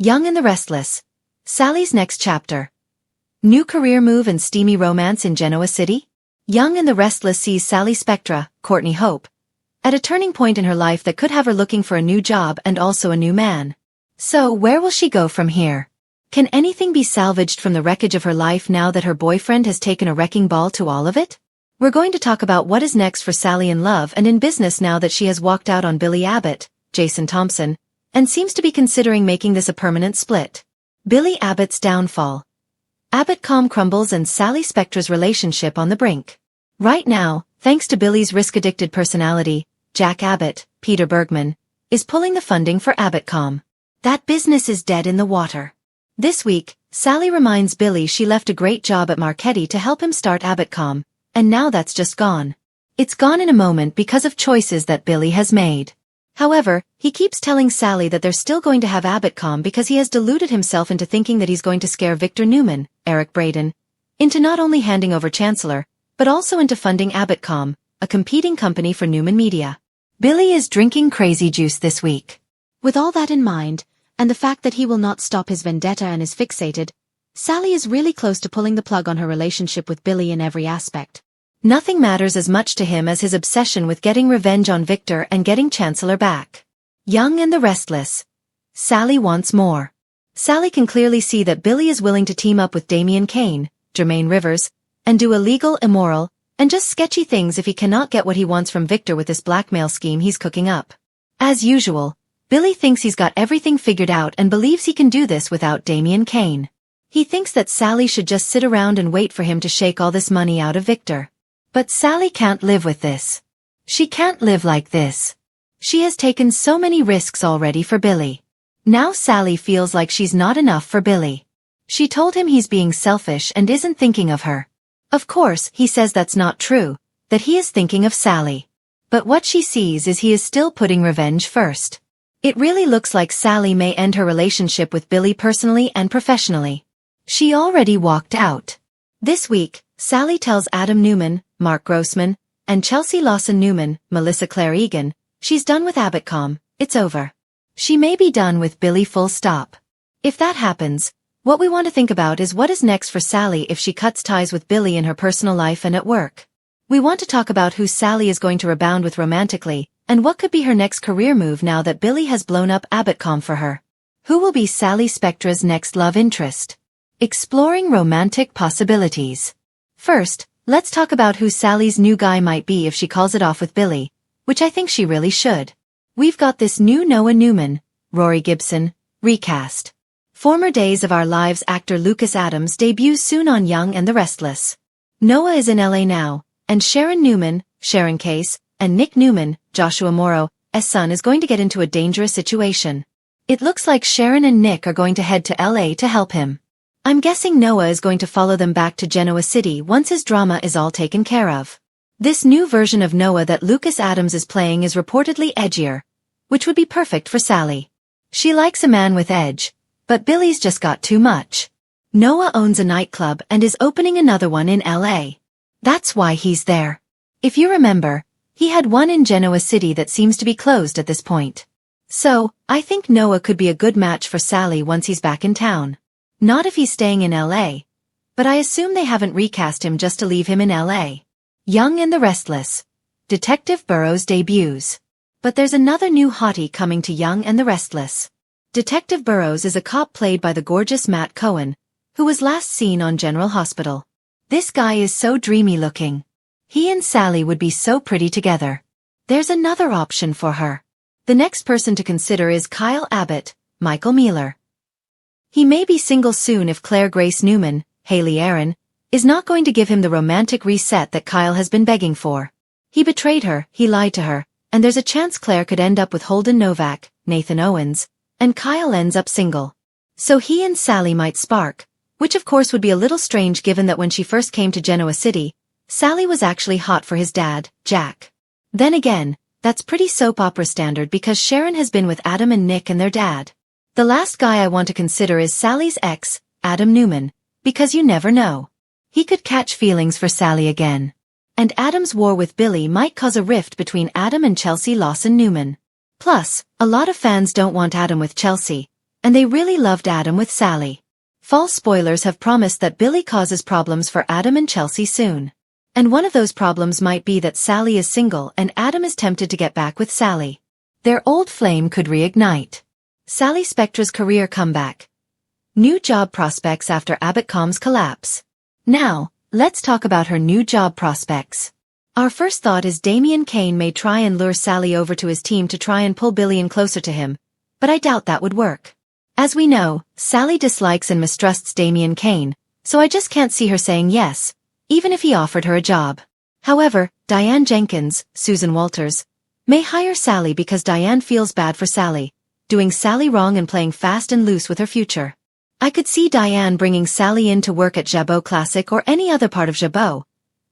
Young and the Restless. Sally's next chapter. New career move and steamy romance in Genoa City? Young and the Restless sees Sally Spectra, Courtney Hope, at a turning point in her life that could have her looking for a new job and also a new man. So where will she go from here? Can anything be salvaged from the wreckage of her life now that her boyfriend has taken a wrecking ball to all of it? We're going to talk about what is next for Sally in love and in business now that she has walked out on Billy Abbott, Jason Thompson, and seems to be considering making this a permanent split. Billy Abbott's downfall. Abbott.com crumbles and Sally Spectra's relationship on the brink. Right now, thanks to Billy's risk-addicted personality, Jack Abbott, Peter Bergman, is pulling the funding for Abbott.com. That business is dead in the water. This week, Sally reminds Billy she left a great job at Marchetti to help him start Abbott.com, and now that's just gone. It's gone in a moment because of choices that Billy has made. However, he keeps telling Sally that they're still going to have Abbott.com because he has deluded himself into thinking that he's going to scare Victor Newman, Eric Braeden, into not only handing over Chancellor, but also into funding Abbott.com, a competing company for Newman Media. Billy is drinking crazy juice this week. With all that in mind, and the fact that he will not stop his vendetta and is fixated, Sally is really close to pulling the plug on her relationship with Billy in every aspect. Nothing matters as much to him as his obsession with getting revenge on Victor and getting Chancellor back. Young and the Restless. Sally wants more. Sally can clearly see that Billy is willing to team up with Damian Kane, Jermaine Rivers, and do illegal, immoral, and just sketchy things if he cannot get what he wants from Victor with this blackmail scheme he's cooking up. As usual, Billy thinks he's got everything figured out and believes he can do this without Damian Kane. He thinks that Sally should just sit around and wait for him to shake all this money out of Victor. But Sally can't live with this. She can't live like this. She has taken so many risks already for Billy. Now Sally feels like she's not enough for Billy. She told him he's being selfish and isn't thinking of her. Of course, he says that's not true, that he is thinking of Sally. But what she sees is he is still putting revenge first. It really looks like Sally may end her relationship with Billy personally and professionally. She already walked out. This week, Sally tells Adam Newman, Mark Grossman, and Chelsea Lawson Newman, Melissa Claire Egan, she's done with Abbott.com, it's over. She may be done with Billy full stop. If that happens, what we want to think about is what is next for Sally if she cuts ties with Billy in her personal life and at work. We want to talk about who Sally is going to rebound with romantically, and what could be her next career move now that Billy has blown up Abbott.com for her. Who will be Sally Spectra's next love interest? Exploring romantic possibilities. First, let's talk about who Sally's new guy might be if she calls it off with Billy, which I think she really should. We've got this new Noah Newman, Rory Gibson, recast. Former Days of Our Lives actor Lucas Adams debuts soon on Young and the Restless. Noah is in LA now, and Sharon Newman, Sharon Case, and Nick Newman, Joshua Morrow's son is going to get into a dangerous situation. It looks like Sharon and Nick are going to head to LA to help him. I'm guessing Noah is going to follow them back to Genoa City once his drama is all taken care of. This new version of Noah that Lucas Adams is playing is reportedly edgier, which would be perfect for Sally. She likes a man with edge, but Billy's just got too much. Noah owns a nightclub and is opening another one in LA. That's why he's there. If you remember, he had one in Genoa City that seems to be closed at this point. So, I think Noah could be a good match for Sally once he's back in town. Not if he's staying in LA. But I assume they haven't recast him just to leave him in LA. Young and the Restless. Detective Burrows debuts. But there's another new hottie coming to Young and the Restless. Detective Burrows is a cop played by the gorgeous Matt Cohen, who was last seen on General Hospital. This guy is so dreamy looking. He and Sally would be so pretty together. There's another option for her. The next person to consider is Kyle Abbott, Michael Mealer. He may be single soon if Claire Grace Newman, Haley Aaron, is not going to give him the romantic reset that Kyle has been begging for. He betrayed her, he lied to her, and there's a chance Claire could end up with Holden Novak, Nathan Owens, and Kyle ends up single. So he and Sally might spark, which of course would be a little strange given that when she first came to Genoa City, Sally was actually hot for his dad, Jack. Then again, that's pretty soap opera standard because Sharon has been with Adam and Nick and their dad. The last guy I want to consider is Sally's ex, Adam Newman, because you never know. He could catch feelings for Sally again. And Adam's war with Billy might cause a rift between Adam and Chelsea Lawson Newman. Plus, a lot of fans don't want Adam with Chelsea, And they really loved Adam with Sally. False spoilers have promised that Billy causes problems for Adam and Chelsea soon. And one of those problems might be that Sally is single and Adam is tempted to get back with Sally. Their old flame could reignite. Sally Spectra's career comeback. New job prospects after Abbott.com's collapse. Now, let's talk about her new job prospects. Our first thought is Damian Kane may try and lure Sally over to his team to try and pull Billy in closer to him, but I doubt that would work. As we know, Sally dislikes and mistrusts Damian Kane, so I just can't see her saying yes, even if he offered her a job. However, Diane Jenkins, Susan Walters, may hire Sally because Diane feels bad for Sally, doing Sally wrong and playing fast and loose with her future. I could see Diane bringing Sally in to work at Jabot Classic or any other part of Jabot,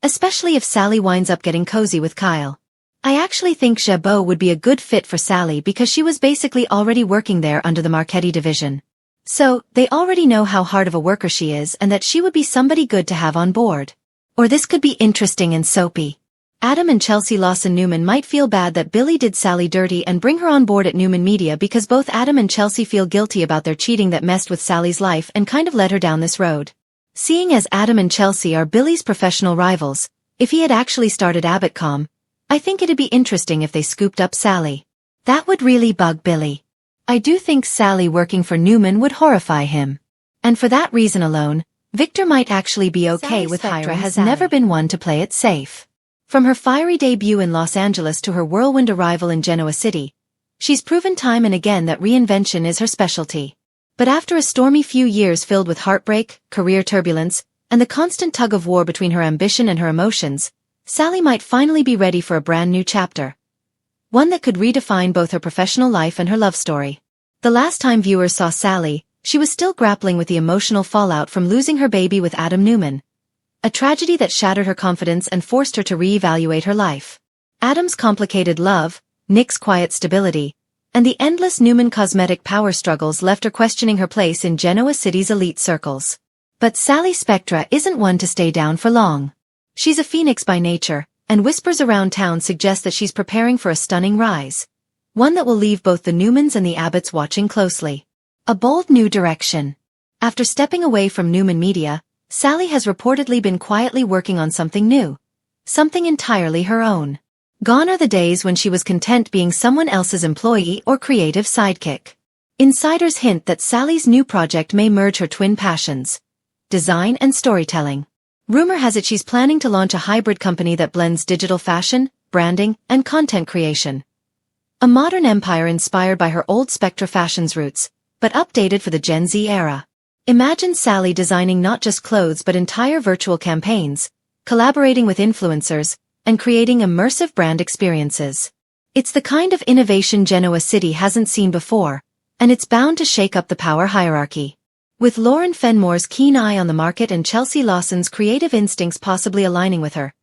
especially if Sally winds up getting cozy with Kyle. I actually think Jabot would be a good fit for Sally because she was basically already working there under the Marchetti division. So, they already know how hard of a worker she is and that she would be somebody good to have on board. Or this could be interesting and soapy. Adam and Chelsea Lawson Newman might feel bad that Billy did Sally dirty and bring her on board at Newman Media because both Adam and Chelsea feel guilty about their cheating that messed with Sally's life and kind of led her down this road. Seeing as Adam and Chelsea are Billy's professional rivals, if he had actually started Abbott.com, I think it'd be interesting if they scooped up Sally. That would really bug Billy. I do think Sally working for Newman would horrify him. And for that reason alone, Victor might actually be okay Sally with Spectra hiring has Sally. never Been one to play it safe. From her fiery debut in Los Angeles to her whirlwind arrival in Genoa City, she's proven time and again that reinvention is her specialty. But after a stormy few years filled with heartbreak, career turbulence, and the constant tug-of-war between her ambition and her emotions, Sally might finally be ready for a brand new chapter. One that could redefine both her professional life and her love story. The last time viewers saw Sally, she was still grappling with the emotional fallout from losing her baby with Adam Newman. A tragedy that shattered her confidence and forced her to reevaluate her life. Adam's complicated love, Nick's quiet stability, and the endless Newman cosmetic power struggles left her questioning her place in Genoa City's elite circles. But Sally Spectra isn't one to stay down for long. She's a phoenix by nature, and whispers around town suggest that she's preparing for a stunning rise. One that will leave both the Newmans and the Abbotts watching closely. A bold new direction. After stepping away from Newman Media, Sally has reportedly been quietly working on something new. Something entirely her own. Gone are the days when she was content being someone else's employee or creative sidekick. Insiders hint that Sally's new project may merge her twin passions: design and storytelling. Rumor has it she's planning to launch a hybrid company that blends digital fashion, branding, and content creation. A modern empire inspired by her old Spectra Fashions roots, but updated for the Gen Z era. Imagine Sally designing not just clothes but entire virtual campaigns, collaborating with influencers, and creating immersive brand experiences. It's the kind of innovation Genoa City hasn't seen before, and it's bound to shake up the power hierarchy. With Lauren Fenmore's keen eye on the market and Chelsea Lawson's creative instincts possibly aligning with her,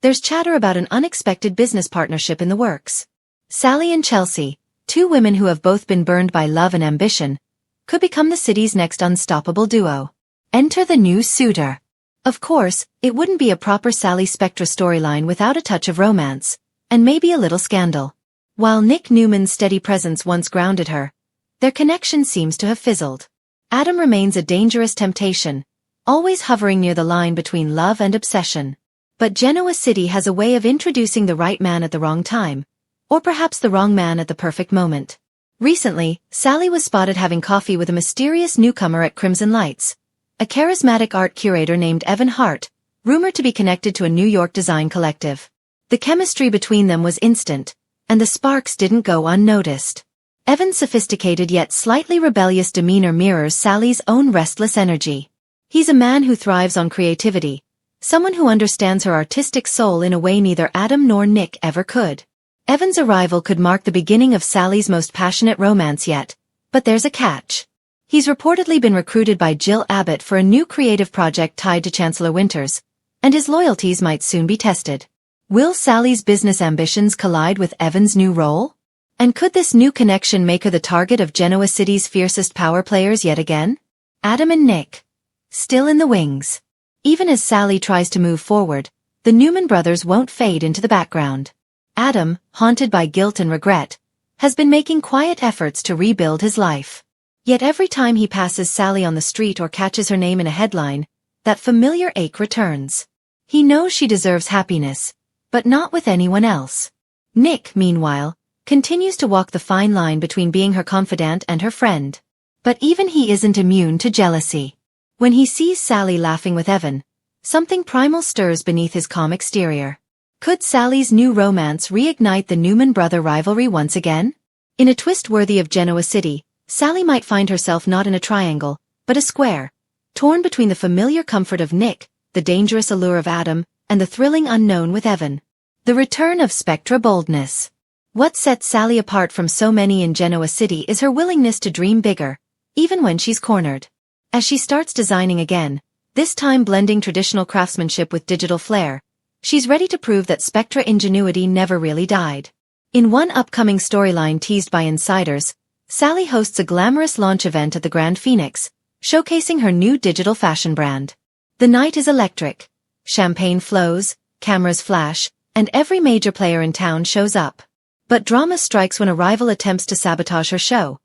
there's chatter about an unexpected business partnership in the works. Sally and Chelsea, two women who have both been burned by love and ambition, could become the city's next unstoppable duo. Enter the new suitor. Of course, it wouldn't be a proper Sally Spectra storyline without a touch of romance, and maybe a little scandal. While Nick Newman's steady presence once grounded her, their connection seems to have fizzled. Adam remains a dangerous temptation, always hovering near the line between love and obsession. But Genoa City has a way of introducing the right man at the wrong time, or perhaps the wrong man at the perfect moment. Recently, Sally was spotted having coffee with a mysterious newcomer at Crimson Lights, a charismatic art curator named Evan Hart, rumored to be connected to a New York design collective. The chemistry between them was instant, and the sparks didn't go unnoticed. Evan's sophisticated yet slightly rebellious demeanor mirrors Sally's own restless energy. He's a man who thrives on creativity, someone who understands her artistic soul in a way neither Adam nor Nick ever could. Evan's arrival could mark the beginning of Sally's most passionate romance yet, but there's a catch. He's reportedly been recruited by Jill Abbott for a new creative project tied to Chancellor Winters, and his loyalties might soon be tested. Will Sally's business ambitions collide with Evan's new role? And could this new connection make her the target of Genoa City's fiercest power players yet again? Adam and Nick. Still in the wings. Even as Sally tries to move forward, the Newman brothers won't fade into the background. Adam, haunted by guilt and regret, has been making quiet efforts to rebuild his life. Yet every time he passes Sally on the street or catches her name in a headline, that familiar ache returns. He knows she deserves happiness, but not with anyone else. Nick, meanwhile, continues to walk the fine line between being her confidant and her friend. But even he isn't immune to jealousy. When he sees Sally laughing with Evan, something primal stirs beneath his calm exterior. Could Sally's new romance reignite the Newman-brother rivalry once again? In a twist worthy of Genoa City, Sally might find herself not in a triangle, but a square, torn between the familiar comfort of Nick, the dangerous allure of Adam, and the thrilling unknown with Evan. The return of Spectra boldness. What sets Sally apart from so many in Genoa City is her willingness to dream bigger, even when she's cornered. As she starts designing again, this time blending traditional craftsmanship with digital flair, she's ready to prove that Spectra ingenuity never really died. In one upcoming storyline teased by insiders, Sally hosts a glamorous launch event at the Grand Phoenix, showcasing her new digital fashion brand. The night is electric. Champagne flows, cameras flash, and every major player in town shows up. But drama strikes when a rival attempts to sabotage her show.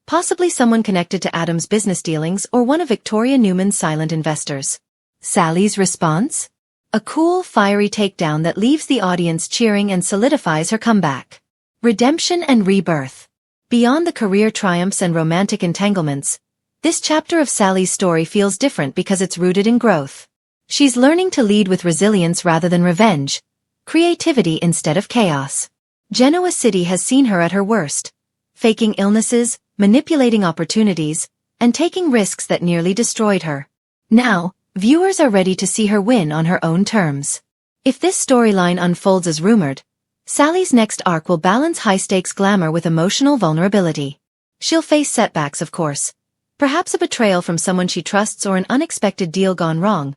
Possibly someone connected to Adam's business dealings or one of Victoria Newman's silent investors. Sally's response? A cool, fiery takedown that leaves the audience cheering and solidifies her comeback. Redemption and rebirth. Beyond the career triumphs and romantic entanglements, this chapter of Sally's story feels different because it's rooted in growth. She's learning to lead with resilience rather than revenge, creativity instead of chaos. Genoa City has seen her at her worst, faking illnesses, manipulating opportunities, and taking risks that nearly destroyed her. Now, viewers are ready to see her win on her own terms. If this storyline unfolds as rumored, Sally's next arc will balance high-stakes glamour with emotional vulnerability. She'll face setbacks, of course. Perhaps a betrayal from someone she trusts or an unexpected deal gone wrong.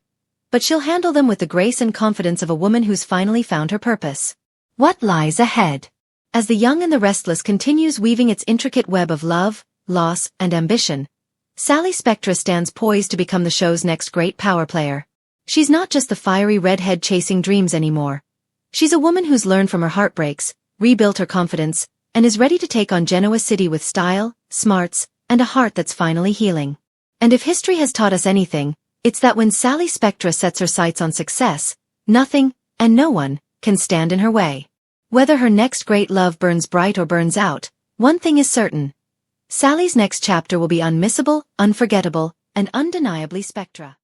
But she'll handle them with the grace and confidence of a woman who's finally found her purpose. What lies ahead? As The Young and the Restless continues weaving its intricate web of love, loss, and ambition, Sally Spectra stands poised to become the show's next great power player. She's not just the fiery redhead chasing dreams anymore. She's a woman who's learned from her heartbreaks, rebuilt her confidence, and is ready to take on Genoa City with style, smarts, and a heart that's finally healing. And if history has taught us anything, it's that when Sally Spectra sets her sights on success, nothing, and no one, can stand in her way. Whether her next great love burns bright or burns out, one thing is certain. Sally's next chapter will be unmissable, unforgettable, and undeniably Spectra.